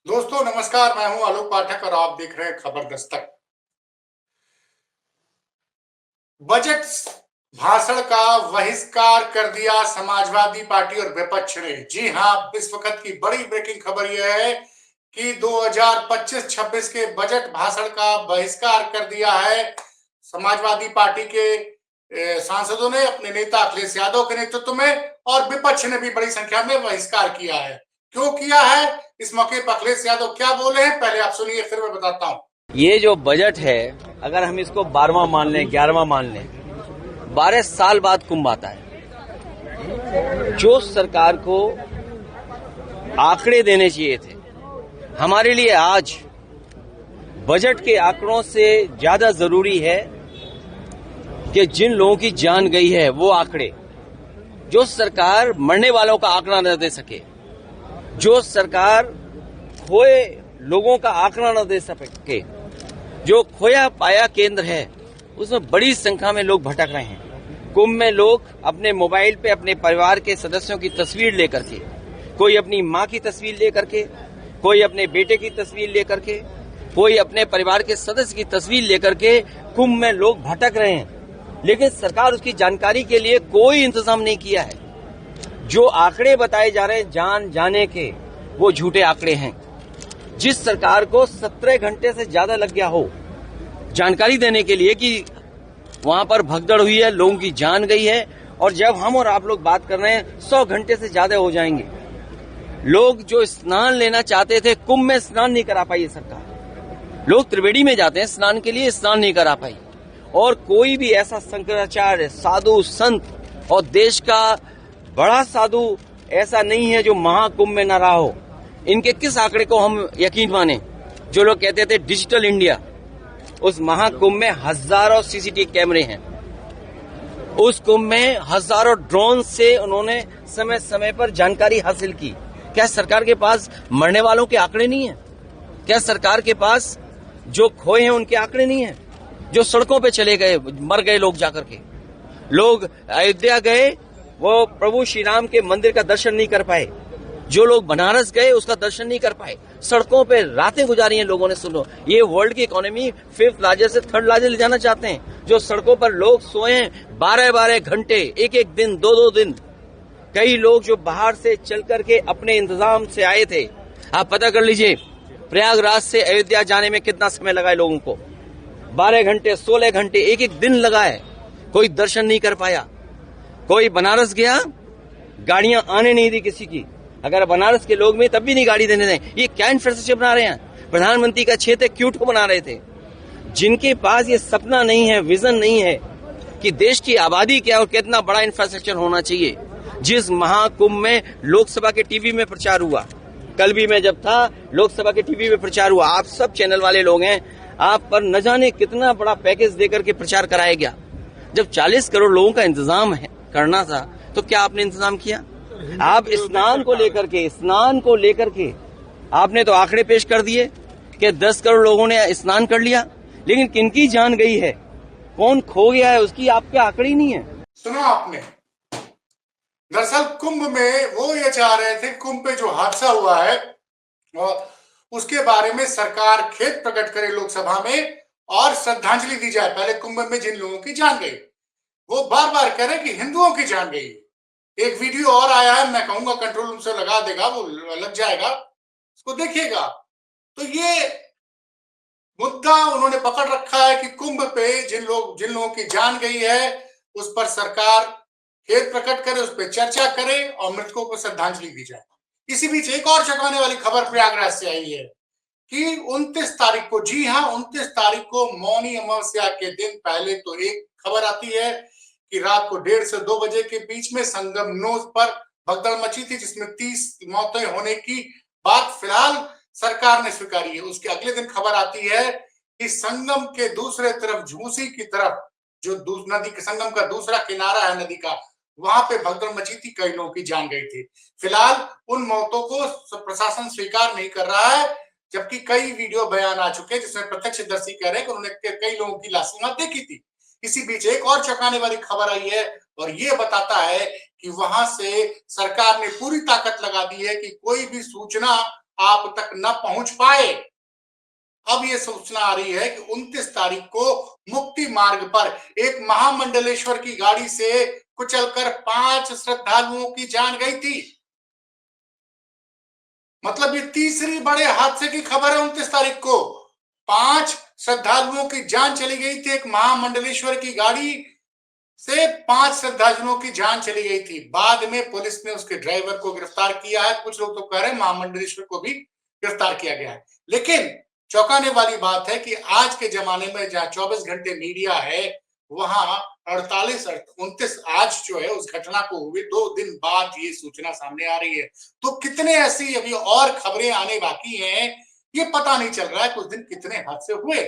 दोस्तों नमस्कार, मैं हूं आलोक पाठक और आप देख रहे हैं खबर दस्तक। बजट भाषण का बहिष्कार कर दिया समाजवादी पार्टी और विपक्ष ने। जी हां, इस वक्त की बड़ी ब्रेकिंग खबर यह है कि 2025-26 के बजट भाषण का बहिष्कार कर दिया है समाजवादी पार्टी के सांसदों ने अपने नेता अखिलेश यादव के नेतृत्व में, और विपक्ष ने भी बड़ी संख्या में बहिष्कार किया है। क्यों किया है, इस मौके पर अखिलेश यादव क्या बोले हैं, पहले आप सुनिए फिर मैं बताता हूं। ये जो बजट है, अगर हम इसको 12वां मान लें, 11वां मान लें, 12 साल बाद कुंभ आता है। जो सरकार को आंकड़े देने चाहिए थे, हमारे लिए आज बजट के आंकड़ों से ज्यादा जरूरी है कि जिन लोगों की जान गई है वो आंकड़े। जो सरकार मरने वालों का आंकड़ा न दे सके, जो सरकार खोए लोगों का आंकड़ा न दे सके, जो खोया पाया केंद्र है उसमें बड़ी संख्या में लोग भटक रहे हैं। कुंभ में लोग अपने मोबाइल पे अपने परिवार के सदस्यों की तस्वीर लेकर के, कोई अपनी मां की तस्वीर लेकर के, कोई अपने बेटे की तस्वीर लेकर के, कोई अपने परिवार के सदस्य की तस्वीर लेकर के कुंभ में लोग भटक रहे हैं, लेकिन सरकार उसकी जानकारी के लिए कोई इंतजाम नहीं किया है। जो आंकड़े बताए जा रहे हैं जान जाने के, वो झूठे आंकड़े हैं। जिस सरकार को 17 घंटे से ज्यादा लग गया हो जानकारी देने के लिए कि वहां पर भगदड़ हुई है, लोगों की जान गई है, और जब हम और आप लोग बात कर रहे हैं 100 घंटे से ज्यादा हो जाएंगे। लोग जो स्नान लेना चाहते थे, कुंभ में स्नान नहीं करा पाई सरकार। लोग त्रिवेणी में जाते हैं स्नान के लिए, स्नान नहीं करा पाई। और कोई भी ऐसा शंकराचार्य, साधु, संत और देश का बड़ा साधु ऐसा नहीं है जो महाकुंभ में न रहा हो। इनके किस आंकड़े को हम यकीन माने? जो लोग कहते थे डिजिटल इंडिया, उस महाकुंभ में हजारों सीसीटीवी कैमरे हैं, उस कुंभ में हजारों ड्रोन से उन्होंने समय समय पर जानकारी हासिल की। क्या सरकार के पास मरने वालों के आंकड़े नहीं है? क्या सरकार के पास जो खोए हैं उनके आंकड़े नहीं है? जो सड़कों पे चले गए, मर गए लोग जाकर के, लोग अयोध्या गए, वो प्रभु श्री राम के मंदिर का दर्शन नहीं कर पाए। जो लोग बनारस गए उसका दर्शन नहीं कर पाए, सड़कों पे रातें गुजारी हैं लोगों ने। सुनो, ये वर्ल्ड की इकोनॉमी 5th लार्जेस्ट से 3rd लार्जेस्ट ले जाना चाहते हैं। जो सड़कों पर लोग सोए हैं 12-12 घंटे, एक दिन, 2-2 दिन। कई लोग जो बाहर से चल करके अपने इंतजाम से आए थे, आप पता कर लीजिए प्रयागराज से अयोध्या जाने में कितना समय लगा है लोगों को। 12 घंटे, 16 घंटे, एक दिन लगा है। कोई दर्शन नहीं कर पाया। कोई बनारस गया, गाड़ियां आने नहीं दी किसी की। अगर बनारस के लोग में तब भी नहीं गाड़ी देने दें। ये क्या इंफ्रास्ट्रक्चर बना रहे हैं? प्रधानमंत्री का क्षेत्र क्यूट को बना रहे थे। जिनके पास ये सपना नहीं है, विजन नहीं है कि देश की आबादी क्या और कितना बड़ा इंफ्रास्ट्रक्चर होना चाहिए। जिस महाकुंभ में लोकसभा के टीवी में प्रचार हुआ, कल भी मैं जब था लोकसभा के टीवी में प्रचार हुआ, आप सब चैनल वाले लोग हैं, आप पर न जाने कितना बड़ा पैकेज देकर के प्रचार कराया गया। जब 40 करोड़ लोगों का इंतजाम करना था तो क्या आपने इंतजाम किया? आप स्नान को लेकर के आपने तो आंकड़े पेश कर दिए कि 10 करोड़ लोगों ने स्नान कर लिया, लेकिन किनकी जान गई है, कौन खो गया है, उसकी आपके आंकड़े ही नहीं है। सुना आपने। दरअसल कुंभ में वो ये चाह रहे थे, कुंभ पे जो हादसा हुआ है और उसके बारे में सरकार खेद प्रकट करे लोकसभा में और श्रद्धांजलि दी जाए। पहले कुंभ में जिन लोगों की जान गई, वो बार बार कह रहे कि हिंदुओं की जान गई। एक वीडियो और आया है, मैं कहूंगा कंट्रोल रूम से लगा देगा, वो लग जाएगा, उसको देखिएगा। तो ये मुद्दा उन्होंने पकड़ रखा है कि कुंभ पे जिन लोगों की जान गई है उस पर सरकार खेद प्रकट करे, उस पर चर्चा करे और मृतकों को श्रद्धांजलि दी जाए। इसी बीच एक और चौंकाने वाली खबर प्रयागराज से आई है कि 29 तारीख को, जी हां 29 तारीख को मौनी अमावस्या के दिन पहले तो एक खबर आती है कि रात को 1:30 से 2 बजे के बीच में संगम नोज पर भगदड़ मची थी, जिसमें 30 मौतें होने की बात फिलहाल सरकार ने स्वीकारी है। उसके अगले दिन खबर आती है कि संगम के दूसरे तरफ, झूसी की तरफ, जो नदी के संगम का दूसरा किनारा है नदी का, वहां पे भगदड़ मची थी, कई लोगों की जान गई थी। फिलहाल उन मौतों को प्रशासन स्वीकार नहीं कर रहा है, जबकि कई वीडियो बयान आ चुके हैं जिसमें प्रत्यक्षदर्शी कह रहे हैं कि उन्होंने कई लोगों की लाशें वहां देखी थी। इसी बीच एक और चौंकाने वाली खबर आई है और ये बताता है कि वहां से सरकार ने पूरी ताकत लगा दी है कि कोई भी सूचना आप तक न पहुंच पाए। अब ये सूचना आ रही है कि 29 तारीख को मुक्ति मार्ग पर एक महामंडलेश्वर की गाड़ी से कुचलकर 5 श्रद्धालुओं की जान गई थी। मतलब ये तीसरी बड़े हादसे की खबर है। 29 तारीख को 5 श्रद्धालुओं की जान चली गई थी। एक महामंडलेश्वर की गाड़ी से 5 श्रद्धालुओं की जान चली गई थी। बाद में पुलिस ने उसके ड्राइवर को गिरफ्तार किया है। कुछ लोग तो कह रहे हैं महामंडलेश्वर को भी गिरफ्तार किया गया है। लेकिन चौंकाने वाली बात है कि आज के जमाने में जहां 24 घंटे मीडिया है, वहां 29 आज जो है उस घटना को हुए 2 दिन बाद ये सूचना सामने आ रही है। तो कितने ऐसी अभी और खबरें आने बाकी हैं, ये पता नहीं चल रहा है कुछ दिन कितने हादसे हुए।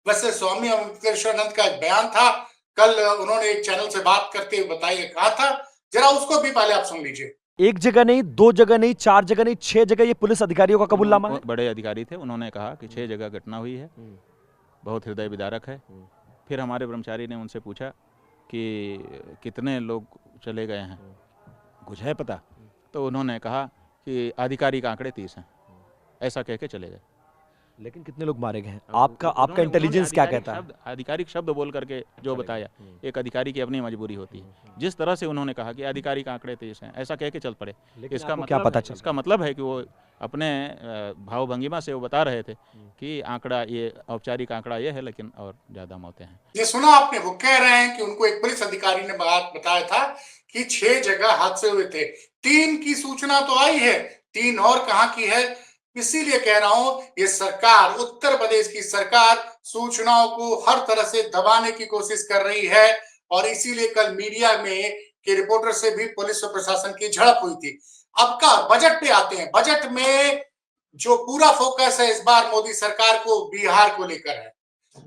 वैसे स्वामी अमृतेश्वरानंद का एक बयान था, कल उन्होंने एक चैनल से बात करते हुए बताइए कहा था, जरा उसको भी पहले आप सुन लीजिए। एक जगह नहीं, 2 जगह नहीं, 4 जगह नहीं, 6 जगह ये पुलिस अधिकारियों का कबूलनामा है। बड़े अधिकारी थे, उन्होंने कहा कि 6 जगह घटना हुई है, बहुत हृदय विदारक है। फिर हमारे ब्रह्मचारी ने उनसे पूछा कि कितने लोग चले गए हैं, कुछ है पता? तो उन्होंने कहा कि आधिकारिक आंकड़े 30 हैं, ऐसा कह के चले गए। लेकिन कितने लोग मारे गए हैं? आपका इंटेलिजेंस क्या कहता है? आधिकारिक शब्द बोल करके जो बताया, एक अधिकारी की अपनी मजबूरी होती है। जिस तरह से उन्होंने कहा कि आधिकारिक आंकड़े 30 हैं, ऐसा कह के चल पड़े। इसका मतलब क्या पता चला? इसका मतलब है कि वो अपने भाव भंगिमा से वो बता रहे थे कि आंकड़ा ये औपचारिक आंकड़ा ये है, लेकिन और ज्यादा मौतें हैं। ये सुना आपने, वो कह रहे हैं कि उनको एक पुलिस अधिकारी ने बात बताया था कि 6 जगह हादसे हुए थे। 3 की सूचना तो आई है, 3 और कहां की है? इसीलिए कह रहा हूं, ये सरकार, उत्तर प्रदेश की सरकार सूचनाओं को हर तरह से दबाने की कोशिश कर रही है। और इसीलिए कल मीडिया में के रिपोर्टर से भी पुलिस और प्रशासन की झड़प हुई थी। अब का बजट पे आते हैं। बजट में जो पूरा फोकस है इस बार मोदी सरकार को बिहार को लेकर है।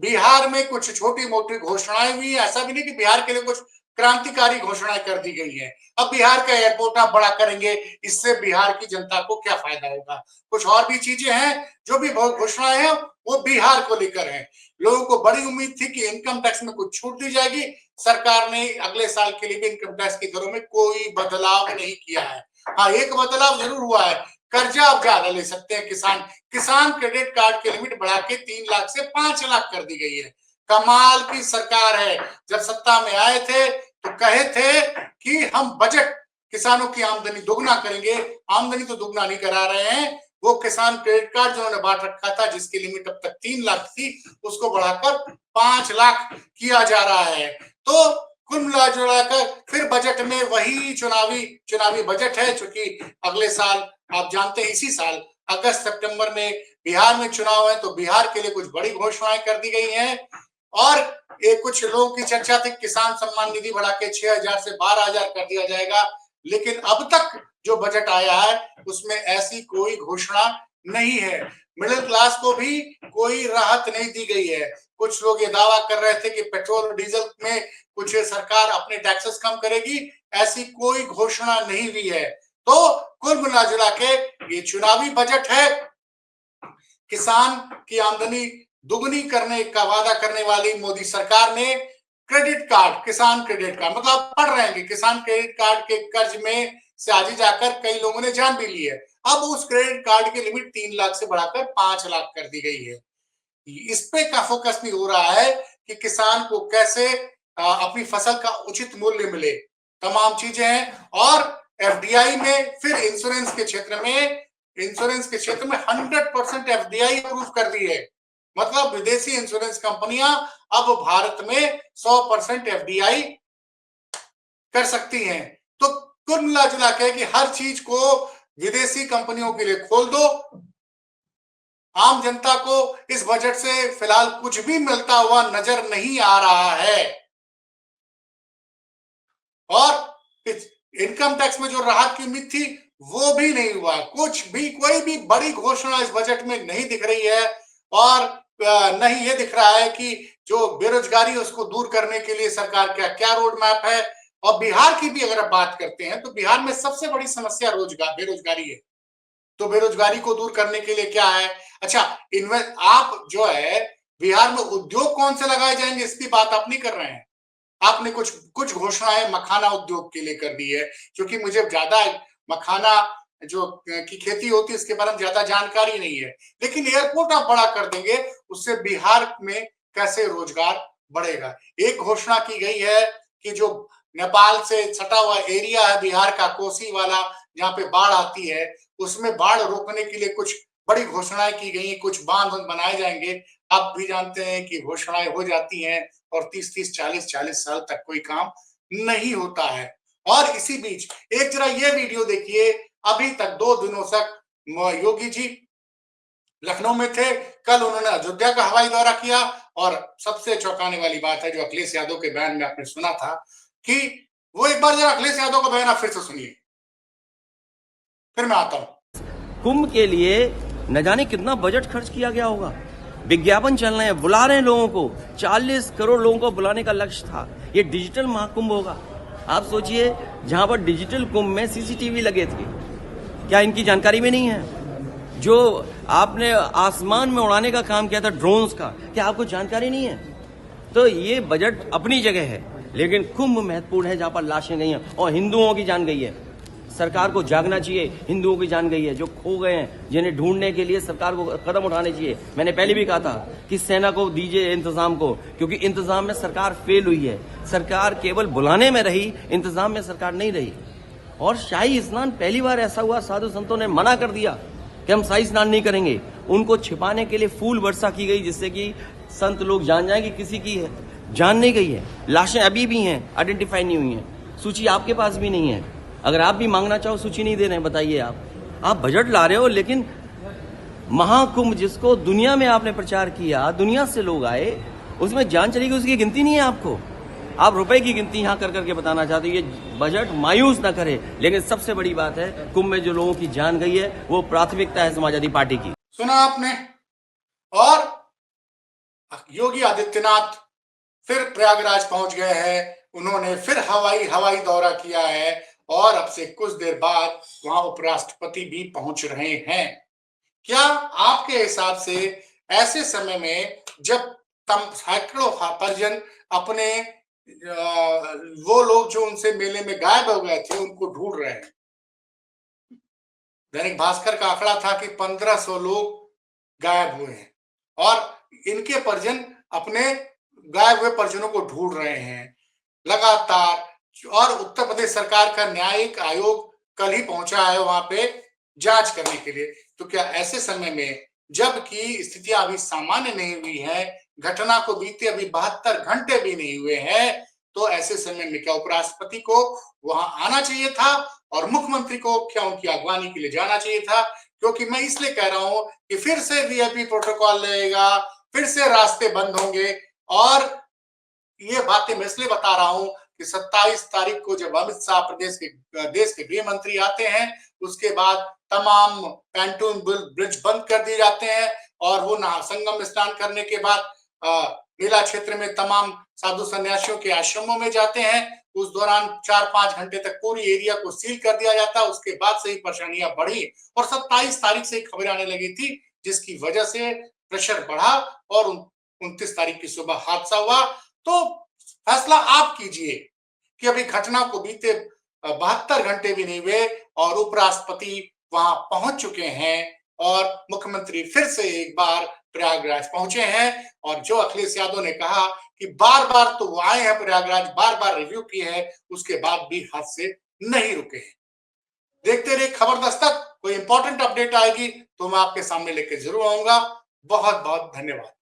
बिहार में कुछ छोटी मोटी घोषणाएं हुई, ऐसा भी नहीं कि बिहार के लिए कुछ क्रांतिकारी घोषणाएं कर दी गई है। अब बिहार का एयरपोर्ट आप बड़ा करेंगे, इससे बिहार की जनता को क्या फायदा होगा? कुछ और भी चीजें हैं, जो भी घोषणाएं हैं वो बिहार को लेकर है। लोगों को बड़ी उम्मीद थी कि इनकम टैक्स में कुछ छूट दी जाएगी। सरकार ने अगले साल के लिए भी इनकम टैक्स की दरों में कोई बदलाव नहीं किया है। हाँ, एक बदलाव जरूर हुआ है, कर्जा अब ज्यादा ले सकते हैं किसान क्रेडिट कार्ड की लिमिट बढ़ा के 3 लाख से 5 लाख कर दी गई है। कमाल की सरकार है। जब सत्ता में आए थे तो कहे थे कि हम बजट किसानों की आमदनी दोगुना करेंगे। आमदनी तो दोगुना नहीं करा रहे हैं। वो किसान क्रेडिट कार्ड जो उन्होंने बांट रखा था, जिसकी लिमिट अब तक 3 लाख थी, उसको बढ़ाकर 5 लाख किया जा रहा है। तो कुल मिला जुलाकर फिर बजट में वही चुनावी बजट है, चूंकि अगले साल आप जानते हैं इसी साल अगस्त सितंबर में बिहार में चुनाव है, तो बिहार के लिए कुछ बड़ी घोषणाएं कर दी गई हैं। और कुछ लोगों की चर्चा थी किसान सम्मान निधि बढ़ा के 6,000 से 12,000 कर दिया जाएगा। लेकिन अब तक जो बजट आया है उसमें ऐसी कोई घोषणा नहीं है। मिडिल क्लास को भी कोई राहत नहीं दी गई है। कुछ लोग ये दावा कर रहे थे कि पेट्रोल और डीजल में कुछ सरकार अपने टैक्सेस कम करेगी, ऐसी कोई घोषणा नहीं हुई है। तो कुल मिला जुला के ये चुनावी बजट है। किसान की आमदनी दुगनी करने का वादा करने वाली मोदी सरकार ने क्रेडिट कार्ड, किसान क्रेडिट कार्ड, मतलब आप पढ़ रहे हैं कि किसान क्रेडिट कार्ड के कर्ज में से आज जाकर कई लोगों ने जान भी ली है। अब उस क्रेडिट कार्ड की लिमिट 3 लाख से बढ़ाकर 5 लाख कर दी गई है। इस पे का फोकस नहीं हो रहा है कि किसान को कैसे अपनी फसल का उचित मूल्य मिले। तमाम चीजें हैं। और एफडीआई में फिर इंश्योरेंस के क्षेत्र में 100% एफडीआई अप्रूव कर दी है। मतलब विदेशी इंश्योरेंस कंपनियां अब भारत में 100% एफडीआई कर सकती हैं। तो कुल मिला जुला के कि हर चीज को विदेशी कंपनियों के लिए खोल दो। आम जनता को इस बजट से फिलहाल कुछ भी मिलता हुआ नजर नहीं आ रहा है। और इनकम टैक्स में जो राहत की उम्मीद थी वो भी नहीं हुआ। कोई भी बड़ी घोषणा इस बजट में नहीं दिख रही है। और नहीं ये दिख रहा है कि जो बेरोजगारी उसको दूर करने के लिए सरकार का क्या रोड मैप है। और बिहार की भी अगर आप बात करते हैं तो बिहार में सबसे बड़ी समस्या बेरोजगारी है। तो बेरोजगारी को दूर करने के लिए क्या है? अच्छा, आप जो है बिहार में उद्योग कौन से लगाए जाएंगे इसकी बात आप नहीं कर रहे हैं। आपने कुछ घोषणाएं मखाना उद्योग के लिए कर दी है, क्योंकि मुझे ज्यादा मखाना जो की खेती होती है इसके बारे में ज्यादा जानकारी नहीं है, लेकिन एयरपोर्ट आप बड़ा कर देंगे उससे बिहार में कैसे रोजगार बढ़ेगा। एक घोषणा की गई है कि जो नेपाल से सटा हुआ एरिया है बिहार का, कोसी वाला, जहाँ पे बाढ़ आती है, उसमें बाढ़ रोकने के लिए कुछ बड़ी घोषणाएं की गई, कुछ बांध बनाए जाएंगे। आप भी जानते हैं कि घोषणाएं हो जाती हैं और 30-30, 40-40 साल तक कोई काम नहीं होता है। और इसी बीच एक जरा ये वीडियो देखिए, अभी तक 2 दिनों तक योगी जी लखनऊ में थे, कल उन्होंने अयोध्या का हवाई दौरा किया और सबसे चौंकाने वाली बात है जो अखिलेश यादव के बयान में आपने सुना था कि वो एक बार जरा अखिलेश यादव का बयान आप फिर से सुनिए, फिर मैं आता हूं। कुंभ के लिए न जाने कितना बजट खर्च किया गया होगा। विज्ञापन चल रहे हैं, बुला रहे हैं लोगों को, 40 करोड़ लोगों को बुलाने का लक्ष्य था। ये डिजिटल महाकुंभ होगा। आप सोचिए, जहां पर डिजिटल कुंभ में सीसीटीवी लगे थे, क्या इनकी जानकारी में नहीं है? जो आपने आसमान में उड़ाने का काम किया था ड्रोन्स का, क्या आपको जानकारी नहीं है? तो ये बजट अपनी जगह है, लेकिन कुंभ महत्वपूर्ण है जहां पर लाशें गई हैं और हिंदुओं की जान गई है। सरकार को जागना चाहिए, हिंदुओं की जान गई है, जो खो गए हैं, जिन्हें ढूंढने के लिए सरकार को कदम उठाने चाहिए। मैंने पहले भी कहा था कि सेना को दीजिए इंतजाम को, क्योंकि इंतजाम में सरकार फेल हुई है। सरकार केवल बुलाने में रही, इंतजाम में सरकार नहीं रही। और शाही स्नान पहली बार ऐसा हुआ, साधु संतों ने मना कर दिया कि हम शाही स्नान नहीं करेंगे। उनको छिपाने के लिए फूल वर्षा की गई, जिससे कि संत लोग जान जाए कि किसी की जान नहीं गई है। लाशें अभी भी हैं, आइडेंटिफाई नहीं हुई हैं। सूची आपके पास भी नहीं है। अगर आप भी मांगना चाहो, सूची नहीं दे रहे हैं, बताइए आप बजट ला रहे हो, लेकिन महाकुंभ जिसको दुनिया में आपने प्रचार किया, दुनिया से लोग आए, उसमें जान चली गई, उसकी गिनती नहीं है आपको। आप रुपए की गिनती यहां कर करके बताना चाहते हो। ये बजट मायूस ना करे, लेकिन सबसे बड़ी बात है, कुंभ में जो लोगों की जान गई है वो प्राथमिकता है समाजवादी पार्टी की। सुना आपने। और योगी आदित्यनाथ फिर प्रयागराज पहुंच गए हैं, उन्होंने फिर हवाई दौरा किया है और अब से कुछ देर बाद वहां उपराष्ट्रपति भी पहुंच रहे हैं। क्या आपके हिसाब से ऐसे समय में जब सैकड़ों परिजन अपने वो लोग जो उनसे मेले में गायब हो गए थे उनको ढूंढ रहे हैं? दैनिक भास्कर का आंकड़ा था कि 1500 लोग गायब हुए हैं और इनके परिजन अपने गायब हुए परिजनों को ढूंढ रहे हैं लगातार। और उत्तर प्रदेश सरकार का न्यायिक आयोग कल ही पहुंचा है वहां पे जांच करने के लिए। तो क्या ऐसे समय में, जबकि स्थितियां अभी सामान्य नहीं हुई है, घटना को बीते अभी 72 घंटे भी नहीं हुए हैं, तो ऐसे समय में क्या उपराष्ट्रपति को वहां आना चाहिए था और मुख्यमंत्री को क्या उनकी अगवानी के लिए जाना चाहिए था? क्योंकि मैं इसलिए कह रहा हूं कि फिर से वीआईपी प्रोटोकॉल लगेगा, फिर से रास्ते बंद होंगे। और ये बातें मैं इसलिए बता रहा हूं कि 27 तारीख को जब अमित शाह देश के गृह मंत्री आते हैं, उसके बाद तमाम पैंटून ब्रिज बंद कर दिए जाते हैं और वो संगम स्नान करने के बाद मेला क्षेत्र में तमाम साधु सन्यासियों के आश्रमों में जाते हैं। उस दौरान 4-5 घंटे तक पूरी एरिया को सील कर दिया जाता। उसके बाद से ही परेशानियां बढ़ी और 27 तारीख से खबरें आने लगी थी, जिसकी वजह से प्रेशर बढ़ा और 29 तारीख की सुबह हादसा हुआ। तो फैसला आप कीजिए कि अभी घटना को बीते 72 घंटे भी नहीं हुए और उपराष्ट्रपति वहां पहुंच चुके हैं और मुख्यमंत्री फिर से एक बार प्रयागराज पहुंचे हैं। और जो अखिलेश यादव ने कहा कि बार बार तो वो आए हैं प्रयागराज, बार बार रिव्यू किए हैं, उसके बाद भी हादसे नहीं रुके हैं। देखते रहिए खबर दस्तक। कोई इंपॉर्टेंट अपडेट आएगी तो मैं आपके सामने लेकर जरूर आऊंगा। बहुत बहुत धन्यवाद।